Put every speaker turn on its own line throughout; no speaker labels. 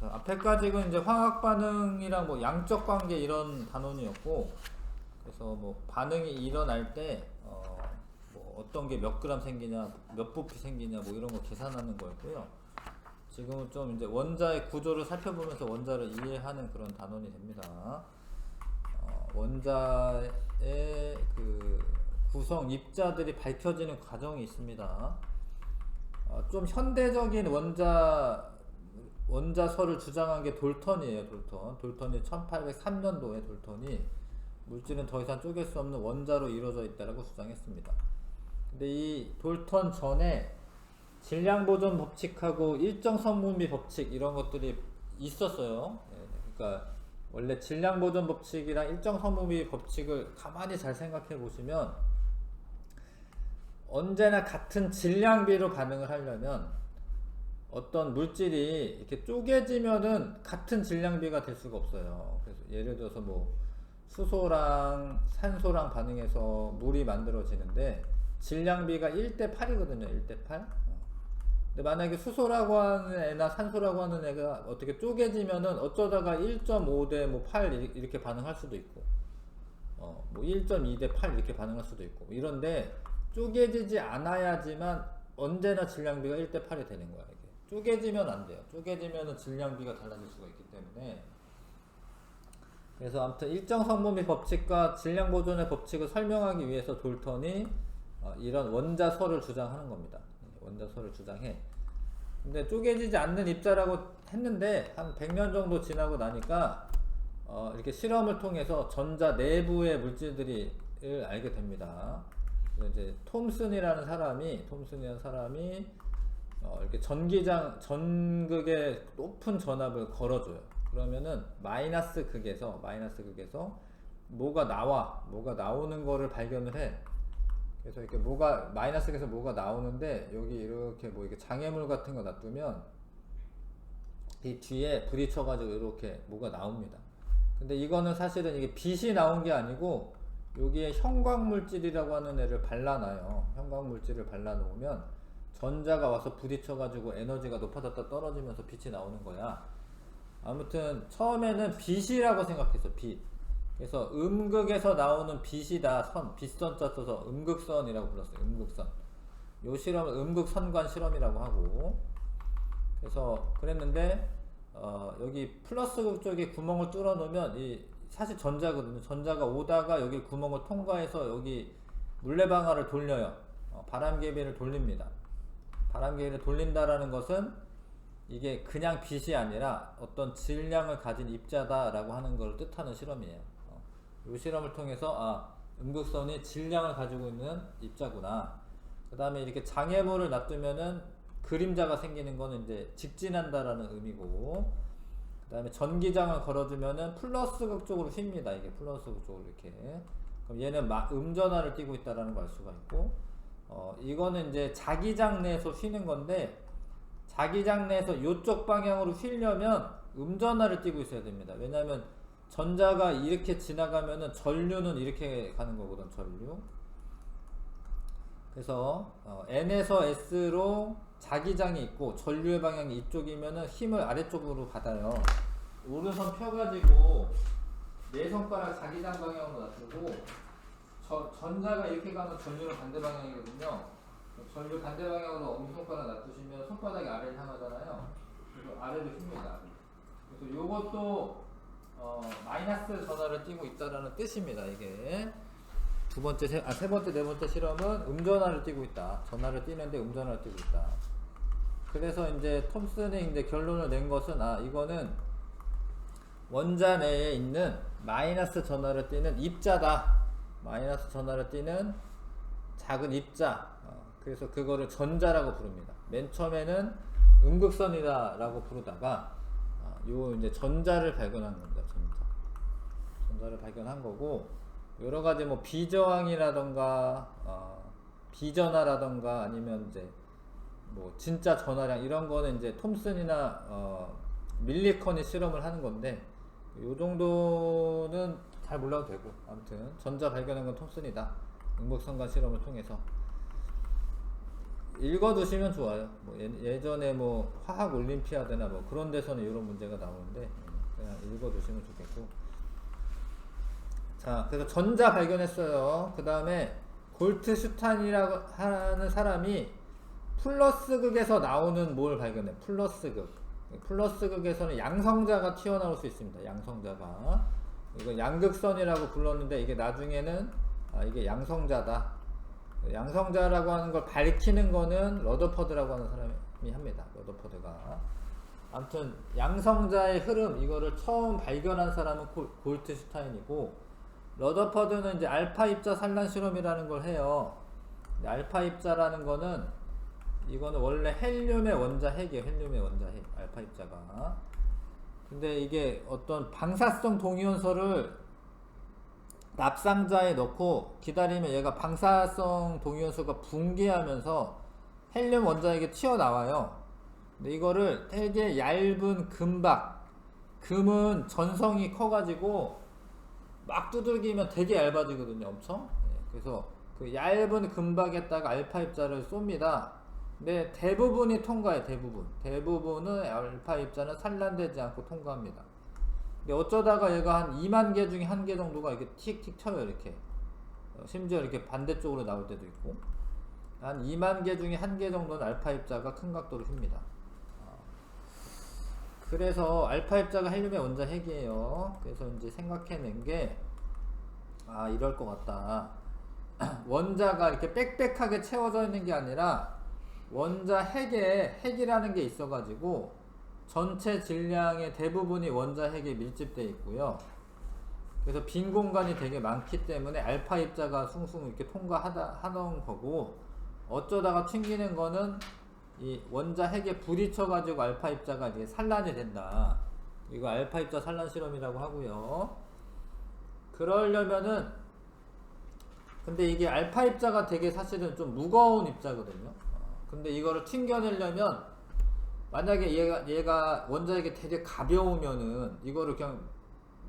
그래서 앞에까지는 이제 화학 반응이랑 뭐 양적 관계 이런 단원이었고, 그래서 뭐 반응이 일어날 때 뭐 어떤 게 몇 그램 생기냐, 몇 부피 생기냐, 뭐 이런 거 계산하는 거였고요. 지금은 좀 이제 원자의 구조를 살펴보면서 원자를 이해하는 그런 단원이 됩니다. 원자의 그 구성 입자들이 밝혀지는 과정이 있습니다. 좀 현대적인 원자설을 주장한 게 돌턴이에요. 돌턴이 1803년도에 돌턴이 물질은 더 이상 쪼갤 수 없는 원자로 이루어져 있다라고 주장했습니다. 근데 이 돌턴 전에 질량 보존 법칙하고 일정 성분비 법칙 이런 것들이 있었어요. 그러니까 원래 질량 보존 법칙이랑 일정 성분비 법칙을 가만히 잘 생각해 보시면 언제나 같은 질량비로 반응을 하려면 어떤 물질이 이렇게 쪼개지면은 같은 질량비가 될 수가 없어요. 그래서 예를 들어서 뭐 수소랑 산소랑 반응해서 물이 만들어지는데 질량비가 1대 8이거든요. 1대 8. 근데 만약에 수소라고 하는 애나 산소라고 하는 애가 어떻게 쪼개지면은 어쩌다가 1.5대 뭐 8 이렇게 반응할 수도 있고, 뭐 1.2대 8 이렇게 반응할 수도 있고, 이런데 쪼개지지 않아야지만 언제나 질량비가 1대 8이 되는 거야. 이게 쪼개지면 안 돼요. 쪼개지면은 질량비가 달라질 수가 있기 때문에. 그래서 아무튼 일정 성분비 법칙과 질량 보존의 법칙을 설명하기 위해서 돌턴이 이런 원자설을 주장하는 겁니다. 원자설을 주장해. 근데 쪼개지지 않는 입자라고 했는데 한 100년 정도 지나고 나니까 이렇게 실험을 통해서 전자 내부의 물질들을 알게 됩니다. 그래서 이제 톰슨이라는 사람이 이렇게 전극의 높은 전압을 걸어줘요. 그러면은 마이너스 극에서 뭐가 나오는 거를 발견을 해. 그래서 이렇게 마이너스에서 뭐가 나오는데, 여기 이렇게 뭐 이렇게 장애물 같은 거 놔두면 이 뒤에 부딪혀가지고 이렇게 뭐가 나옵니다. 근데 이거는 사실은 이게 빛이 나온 게 아니고 여기에 형광물질이라고 하는 애를 발라놔요. 형광물질을 발라놓으면 전자가 와서 부딪혀가지고 에너지가 높아졌다 떨어지면서 빛이 나오는 거야. 아무튼 처음에는 빛이라고 생각했어. 빛. 그래서 음극에서 나오는 빛이다. 빛선자 써서 음극선이라고 불렀어요. 음극선. 요 실험을 음극선관 실험이라고 하고, 그래서 그랬는데 여기 플러스극 쪽에 구멍을 뚫어 놓으면 사실 전자거든요. 전자가 오다가 여기 구멍을 통과해서 여기 물레방아를 돌려요. 바람개비를 돌립니다. 바람개비를 돌린다라는 것은 이게 그냥 빛이 아니라 어떤 질량을 가진 입자다라고 하는 걸 뜻하는 실험이에요. 이 실험을 통해서 음극선이 질량을 가지고 있는 입자구나. 그 다음에 이렇게 장애물을 놔두면은 그림자가 생기는 거는 이제 직진한다라는 의미고, 그 다음에 전기장을 걸어주면은 플러스극 쪽으로 휩니다. 이게 플러스극 쪽으로 이렇게. 그럼 얘는 음전하를 띠고 있다라는 걸 알 수가 있고, 이거는 이제 자기장 내에서 휘는 건데, 자기장 내에서 이쪽 방향으로 휘려면 음전하를 띠고 있어야 됩니다. 왜냐하면 전자가 이렇게 지나가면은 전류는 이렇게 가는 거거든. 전류. 그래서 N에서 S로 자기장이 있고 전류의 방향이 이쪽이면은 힘을 아래쪽으로 받아요. 오른손 펴가지고 네 손가락 자기장 방향으로 놔두고 전자가 이렇게 가면 전류는 반대 방향이거든요. 전류 반대 방향으로 엄지손가락 놔두시면 손바닥이 아래를 향하잖아요. 그리고 아래로 휩니다. 그래서 요것도 마이너스 전하를 띠고 있다라는 뜻입니다. 이게 세 번째, 네 번째 실험은 음전하를 띠고 있다. 전하를 띠는데 음전하를 띠고 있다. 그래서 이제 톰슨이 이제 결론을 낸 것은 이거는 원자 내에 있는 마이너스 전하를 띠는 입자다. 마이너스 전하를 띠는 작은 입자. 그래서 그거를 전자라고 부릅니다. 맨 처음에는 음극선이다라고 부르다가 요 이제 전자를 발견한 겁니다. 전자를 발견한 거고, 여러 가지 뭐 비저항이라던가 비전하라던가 아니면 이제 뭐 진짜 전하량 이런 거는 이제 톰슨이나 밀리컨이 실험을 하는 건데, 요 정도는 잘 몰라도 되고, 아무튼 전자 발견한 건 톰슨이다. 음극선관 실험을 통해서. 읽어두시면 좋아요. 뭐 예전에 뭐 화학 올림피아드나 뭐 그런 데서는 이런 문제가 나오는데 그냥 읽어두시면 좋겠고. 자, 그래서 전자 발견했어요. 그 다음에 골트슈타인이라고 하는 사람이 플러스극에서 나오는 뭘 발견해? 플러스극. 플러스극에서는 양성자가 튀어나올 수 있습니다. 양성자가. 이거 양극선이라고 불렀는데 이게 나중에는 이게 양성자다. 양성자라고 하는 걸 밝히는 거는 러더퍼드라고 하는 사람이 합니다. 러더퍼드가. 아무튼 양성자의 흐름 이거를 처음 발견한 사람은 골트슈타인이고, 러더퍼드는 이제 알파 입자 산란 실험이라는 걸 해요. 알파 입자라는 거는 이거는 원래 헬륨의 원자 핵이에요. 헬륨의 원자 핵, 알파 입자가. 근데 이게 어떤 방사성 동위원소를 납상자에 넣고 기다리면 얘가 방사성 동위원소가 붕괴하면서 헬륨 원자핵이 튀어나와요. 근데 이거를 되게 얇은 금박, 금은 전성이 커가지고 막 두들기면 되게 얇아지거든요. 엄청. 그래서 그 얇은 금박에다가 알파 입자를 쏩니다. 근데 대부분이 통과해. 대부분은 알파 입자는 산란되지 않고 통과합니다. 근데 어쩌다가 얘가 한 2만 개 중에 1개 정도가 이렇게 틱틱 쳐요. 이렇게. 심지어 이렇게 반대쪽으로 나올 때도 있고. 한 2만 개 중에 1개 정도는 알파 입자가 큰 각도로 휩니다. 그래서 알파 입자가 헬륨의 원자 핵이에요. 그래서 이제 생각해낸 게, 이럴 것 같다. 원자가 이렇게 빽빽하게 채워져 있는 게 아니라 원자 핵에 핵이라는 게 있어가지고 전체 질량의 대부분이 원자 핵에 밀집되어 있고요. 그래서 빈 공간이 되게 많기 때문에 알파 입자가 숭숭 이렇게 통과하던 거고, 어쩌다가 튕기는 거는 이 원자 핵에 부딪혀가지고 알파 입자가 이제 산란이 된다. 이거 알파 입자 산란 실험이라고 하고요. 그러려면은, 근데 이게 알파 입자가 되게 사실은 좀 무거운 입자거든요. 근데 이거를 튕겨내려면, 만약에 얘가 원자핵이 되게 가벼우면은 이거를 그냥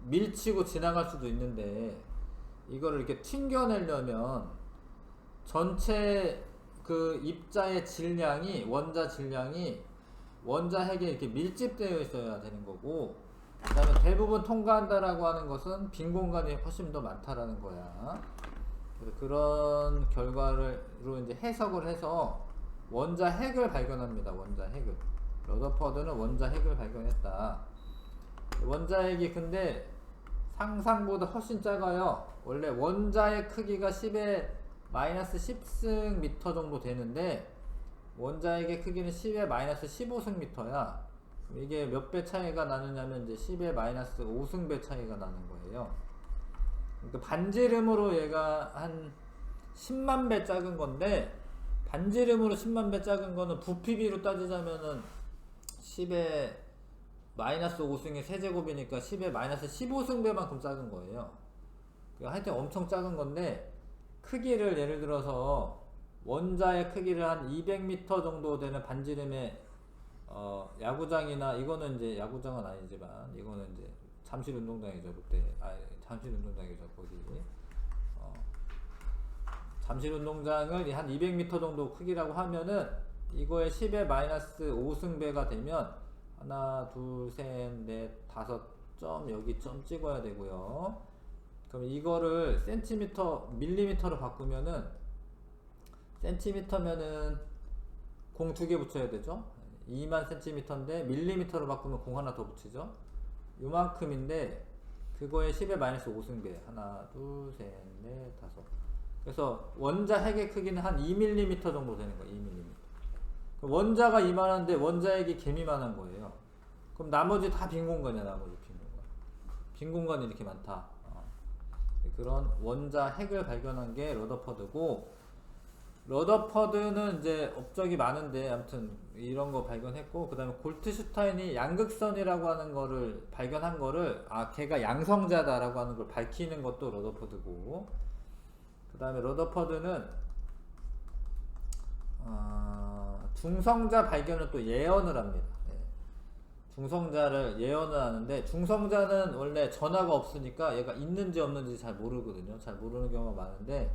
밀치고 지나갈 수도 있는데, 이거를 이렇게 튕겨내려면 전체 그 입자의 질량이, 원자 질량이 원자 핵에 이렇게 밀집되어 있어야 되는 거고, 그 다음에 대부분 통과한다라고 하는 것은 빈 공간이 훨씬 더 많다라는 거야. 그래서 그런 결과로 이제 해석을 해서 원자 핵을 발견합니다. 원자 핵을. 러더퍼드는 원자 핵을 발견했다. 원자 핵이 근데 상상보다 훨씬 작아요. 원래 원자의 크기가 10의 마이너스 10승 미터 정도 되는데, 원자핵의 크기는 10의 마이너스 15승 미터야. 이게 몇 배 차이가 나느냐면 이제 10의 마이너스 5승배 차이가 나는 거예요. 그러니까 반지름으로 얘가 한 10만 배 작은 건데, 반지름으로 10만 배 작은 거는 부피비로 따지자면은 10의 마이너스 5승의 세제곱이니까 10의 마이너스 15승배만큼 작은 거예요. 하여튼 엄청 작은 건데, 크기를 예를 들어서 원자의 크기를 한 200m 정도 되는 반지름의 야구장이나, 이거는 이제 야구장은 아니지만 이거는 이제 잠실운동장이죠. 그때 잠실운동장이죠. 거기 잠실운동장을 한 200m 정도 크기라고 하면은 이거의 10의 마이너스 5승배가 되면 하나, 둘, 셋, 넷, 5점, 여기 점 찍어야 되고요. 그럼 이거를 센티미터, 밀리미터로 바꾸면은, 센티미터면은 공 2개 붙여야 되죠. 2만 센티미터인데 밀리미터로 바꾸면 공 하나 더 붙이죠. 요만큼인데 그거의 10의 마이너스 5승배. 하나, 둘, 셋, 넷, 5. 그래서 원자 핵의 크기는 한 2mm 정도 되는 거예요. 2mm. 원자가 이만한데 원자핵이 개미만한 거예요. 그럼 나머지 다 빈 공간이야. 나머지 빈 공간. 빈 공간이 이렇게 많다. 그런 원자 핵을 발견한 게 러더퍼드고, 러더퍼드는 이제 업적이 많은데 아무튼 이런 거 발견했고, 그 다음에 골트슈타인이 양극선이라고 하는 거를 발견한 거를, 걔가 양성자다라고 하는 걸 밝히는 것도 러더퍼드고, 그 다음에 러더퍼드는 중성자 발견을 또 예언을 합니다. 중성자를 예언을 하는데, 중성자는 원래 전하가 없으니까 얘가 있는지 없는지 잘 모르거든요. 잘 모르는 경우가 많은데,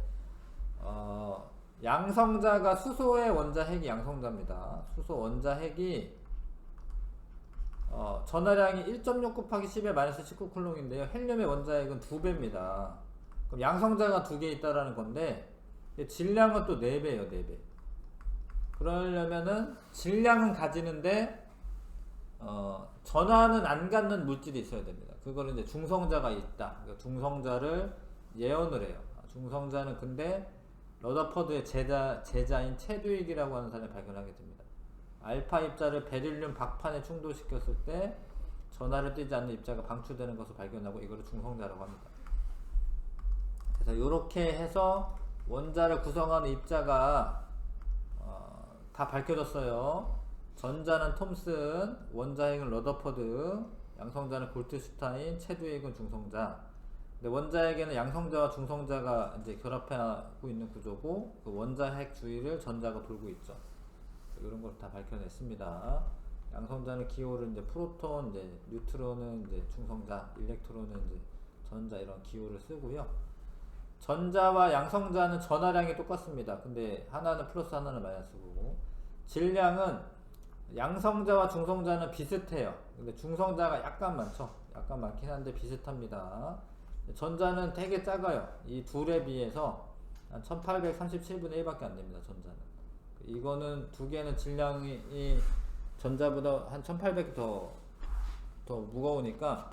양성자가 수소의 원자핵이 양성자입니다. 수소 원자핵이 전하량이 1.6 곱하기 10의 마이너스 19쿨롱인데요. 헬륨의 원자핵은 2배입니다. 그럼 양성자가 2개 있다라는 건데 질량은 또 4배예요. 4배. 그러려면은 질량은 가지는데 전하는 안 갖는 물질이 있어야 됩니다. 그거를 이제 중성자가 있다. 그러니까 중성자를 예언을 해요. 중성자는 근데 러더퍼드의 제자인 체드윅이라고 하는 사람이 발견하게 됩니다. 알파 입자를 베릴륨 박판에 충돌시켰을 때 전하를 띠지 않는 입자가 방출되는 것을 발견하고 이거를 중성자라고 합니다. 그래서 이렇게 해서 원자를 구성하는 입자가 다 밝혀졌어요. 전자는 톰슨, 원자핵은 러더퍼드, 양성자는 골트슈타인, 체드윅은 중성자. 근데 원자핵에는 양성자와 중성자가 이제 결합하고 있는 구조고 그 원자핵 주위를 전자가 돌고 있죠. 이런 걸 다 밝혀냈습니다. 양성자는 기호를 이제 프로톤, 이제 뉴트론은 이제 중성자, 일렉트론은 이제 전자 이런 기호를 쓰고요. 전자와 양성자는 전하량이 똑같습니다. 근데 하나는 플러스 하나는 마이너스고 질량은 양성자와 중성자는 비슷해요. 근데 중성자가 약간 많죠. 약간 많긴 한데 비슷합니다. 전자는 되게 작아요. 이 둘에 비해서 한 1837분의 1밖에 안 됩니다. 전자는. 이거는 두 개는 질량이 전자보다 한 1800 더 무거우니까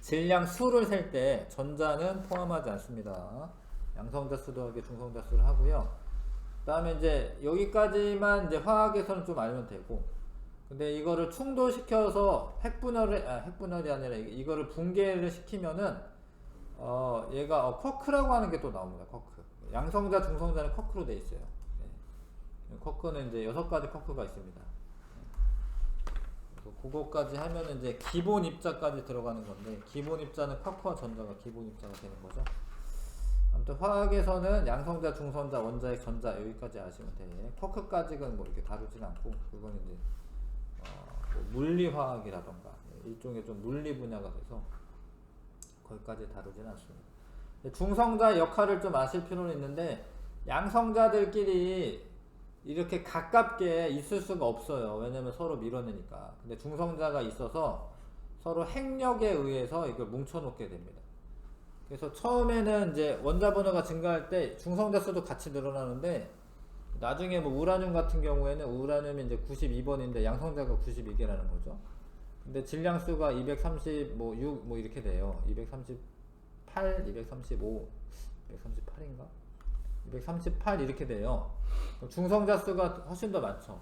질량 수를 셀 때 전자는 포함하지 않습니다. 양성자 수 더하기 중성자 수를 하고요. 그 다음에 이제 여기까지만 이제 화학에서는 좀 알면 되고, 근데 이거를 충돌시켜서 핵분열이 아니라 이거를 붕괴를 시키면은 얘가 쿼크라고 하는 게 또 나옵니다. 쿼크. 양성자 중성자는 쿼크로 돼 있어요. 네. 쿼크는 이제 6가지 쿼크가 있습니다. 그거까지 하면은 이제 기본 입자까지 들어가는 건데, 기본 입자는 쿼크와 전자가 기본 입자가 되는 거죠. 아무튼 화학에서는 양성자, 중성자, 원자핵, 전자 여기까지 아시면 돼. 쿼크까지는 뭐 이렇게 다루진 않고, 그건 이제 뭐 물리화학이라던가 일종의 좀 물리 분야가 돼서 거기까지 다루진 않습니다. 중성자 역할을 좀 아실 필요는 있는데, 양성자들끼리 이렇게 가깝게 있을 수가 없어요. 왜냐면 서로 밀어내니까. 근데 중성자가 있어서 서로 핵력에 의해서 이걸 뭉쳐놓게 됩니다. 그래서 처음에는 이제 원자 번호가 증가할 때 중성자 수도 같이 늘어나는데, 나중에 뭐 우라늄 같은 경우에는 우라늄이 이제 92번인데 양성자가 92개라는 거죠. 근데 질량 수가 230, 뭐 6, 뭐 이렇게 돼요. 238, 235, 238인가? 238 이렇게 돼요. 중성자 수가 훨씬 더 많죠.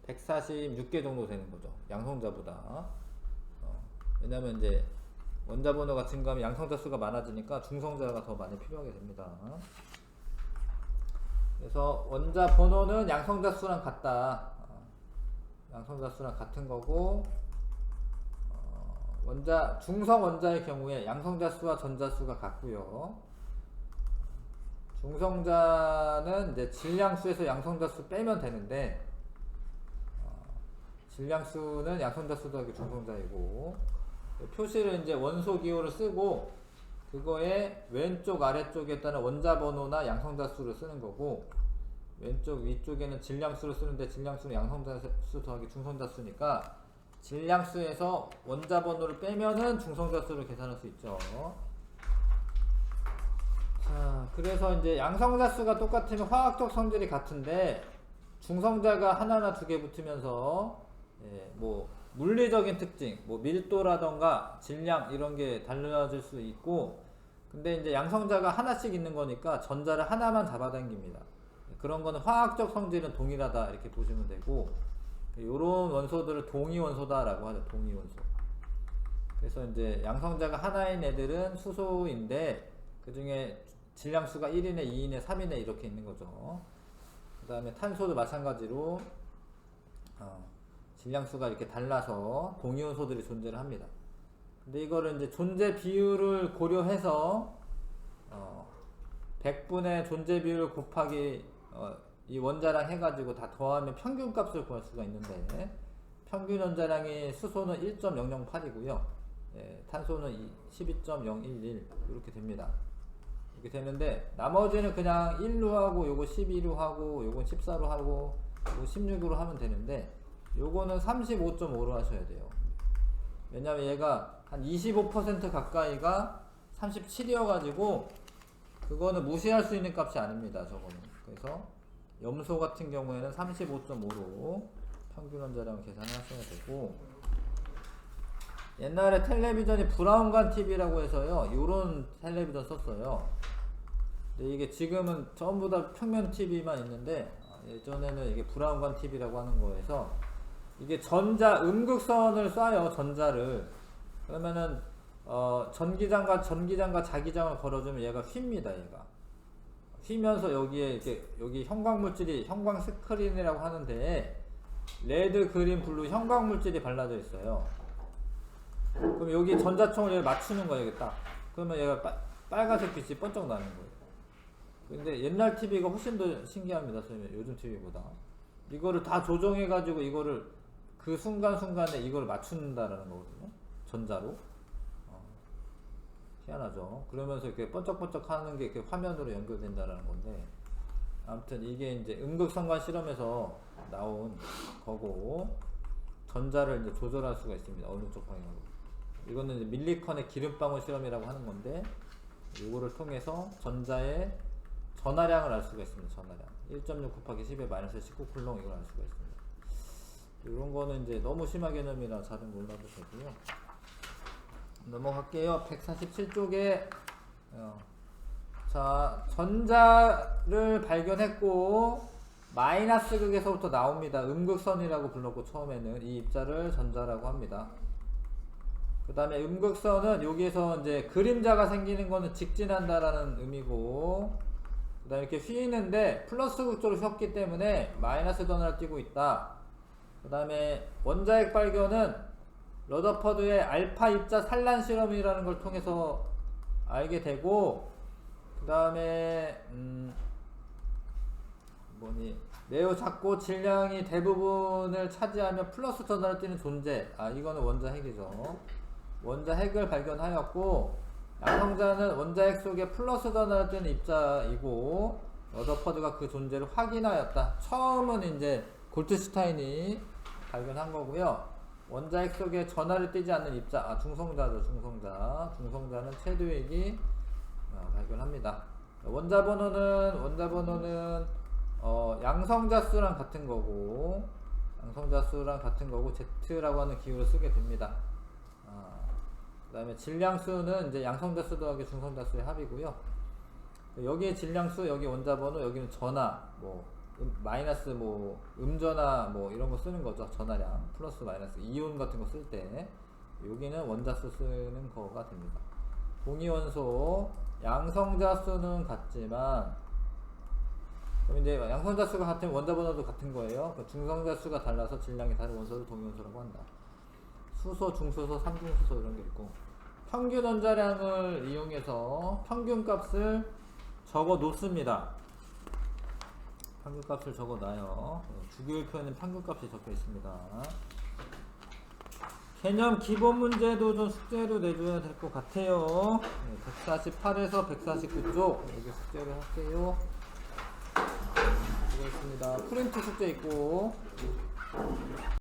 146개 정도 되는 거죠. 양성자보다. 왜냐면 이제 원자 번호가 증가하면 양성자 수가 많아지니까 중성자가 더 많이 필요하게 됩니다. 그래서 원자 번호는 양성자 수랑 같다. 양성자 수랑 같은 거고, 중성 원자의 경우에 양성자 수와 전자 수가 같고요. 중성자는 이제 질량수에서 양성자수 빼면 되는데, 질량수는 양성자수 더하기 중성자이고, 표시를 이제 원소 기호를 쓰고 그거에 왼쪽 아래쪽에 따른 원자 번호나 양성자수를 쓰는 거고, 왼쪽 위쪽에는 질량수를 쓰는데 질량수는 양성자수 더하기 중성자수니까 질량수에서 원자 번호를 빼면은 중성자수를 계산할 수 있죠. 자, 그래서 이제 양성자 수가 똑같으면 화학적 성질이 같은데, 중성자가 하나나 두 개 붙으면서 뭐 물리적인 특징, 뭐 밀도라던가 질량 이런 게 달라질 수 있고, 근데 이제 양성자가 하나씩 있는 거니까 전자를 하나만 잡아당깁니다. 그런 거는 화학적 성질은 동일하다 이렇게 보시면 되고, 요런 원소들을 동위원소다라고 하죠. 동위원소. 그래서 이제 양성자가 하나인 애들은 수소인데, 그 중에 질량수가 1이네, 2이네, 3이네 이렇게 있는 거죠. 그 다음에 탄소도 마찬가지로 질량수가 이렇게 달라서 동위원소들이 존재를 합니다. 근데 이거를 이제 존재 비율을 고려해서 100분의 존재 비율 곱하기 이 원자량 해가지고 다 더하면 평균 값을 구할 수가 있는데, 평균 원자량이 수소는 1.008이고요. 탄소는 12.011 이렇게 됩니다. 이렇게 되는데 나머지는 그냥 1로 하고 요거 12로 하고 요건 14로 하고 요거 16으로 하면 되는데 요거는 35.5로 하셔야 돼요. 왜냐면 얘가 한 25% 가까이가 37이어 가지고 그거는 무시할 수 있는 값이 아닙니다. 저거는. 그래서 염소 같은 경우에는 35.5로 평균 원자량을 계산하셔야 되고, 옛날에 텔레비전이 브라운관 TV라고 해서요 요런 텔레비전 썼어요. 근데 이게 지금은 전부 다 평면 TV만 있는데 예전에는 이게 브라운관 TV라고 하는 거에서 이게 음극선을 쏴요. 전자를. 그러면은 전기장과 자기장을 걸어주면 얘가 휩니다. 얘가 휘면서 여기에 이렇게 여기 형광물질이 형광 스크린이라고 하는데 레드, 그린, 블루 형광물질이 발라져 있어요. 그럼 여기 전자총을 여기 맞추는 거예요. 이게 딱. 그러면 얘가 빨간색 빛이 번쩍 나는 거예요. 근데 옛날 TV가 훨씬 더 신기합니다. 요즘 TV보다. 이거를 다 조정해 가지고 이거를 그 순간순간에 이걸 맞춘다라는 거거든요. 전자로. 희한하죠. 그러면서 이렇게 번쩍번쩍 하는 게 이렇게 화면으로 연결된다라는 건데, 아무튼 이게 이제 음극성관 실험에서 나온 거고, 전자를 이제 조절할 수가 있습니다. 어느 쪽 방향으로. 이거는 이제 밀리컨의 기름방울 실험이라고 하는 건데, 이거를 통해서 전자의 전하량을 알 수가 있습니다. 전하량. 1.6 곱하기 10의 마이너스 19쿨롱 이걸 알 수가 있습니다. 이런 거는 이제 너무 심한 개념이라 잘은 몰라도 되고요. 넘어갈게요. 147쪽에 자, 전자를 발견했고 마이너스 극에서부터 나옵니다. 음극선이라고 불렀고 처음에는 이 입자를 전자라고 합니다. 그 다음에 음극선은 여기에서 이제 그림자가 생기는 거는 직진한다라는 의미고, 그 다음에 이렇게 휘는데 플러스 극적으로 휘었기 때문에 마이너스 전하를 띄고 있다. 그 다음에 원자핵 발견은 러더퍼드의 알파 입자 산란 실험이라는 걸 통해서 알게 되고, 그 다음에 매우 작고 질량이 대부분을 차지하며 플러스 전하를 띠는 존재. 이거는 원자핵이죠. 원자핵을 발견하였고, 양성자는 원자핵 속에 플러스 전하를 띠는 입자이고, 러더퍼드가 그 존재를 확인하였다. 처음은 이제 골트슈타인이 발견한 거고요. 원자핵 속에 전하를 띠지 않는 입자, 중성자죠. 중성자는 최두익이 발견합니다. 원자 번호는 양성자 수랑 같은 거고, Z라고 하는 기호를 쓰게 됩니다. 그 다음에 질량수는 이제 양성자 수 더하기 중성자 수의 합이고요. 여기에 질량수, 여기 원자 번호, 여기는 전하, 마이너스 음전하 이런 거 쓰는 거죠. 전하량 플러스 마이너스 이온 같은 거 쓸 때 여기는 원자수 쓰는 거가 됩니다. 동위원소 양성자 수는 같지만, 그럼 이제 양성자 수가 같으면 원자 번호도 같은 거예요. 중성자 수가 달라서 질량이 다른 원소를 동위원소라고 한다. 수소, 중수소, 삼중수소 이런 게 있고, 평균 원자량을 이용해서 평균값을 적어 놓습니다. 평균값을 적어놔요. 주기율표에는 평균값이 적혀 있습니다. 개념 기본 문제도 좀 숙제로 내줘야 될 것 같아요. 148에서 149쪽 여기 숙제를 할게요. 수고했습니다. 프린트 숙제 있고.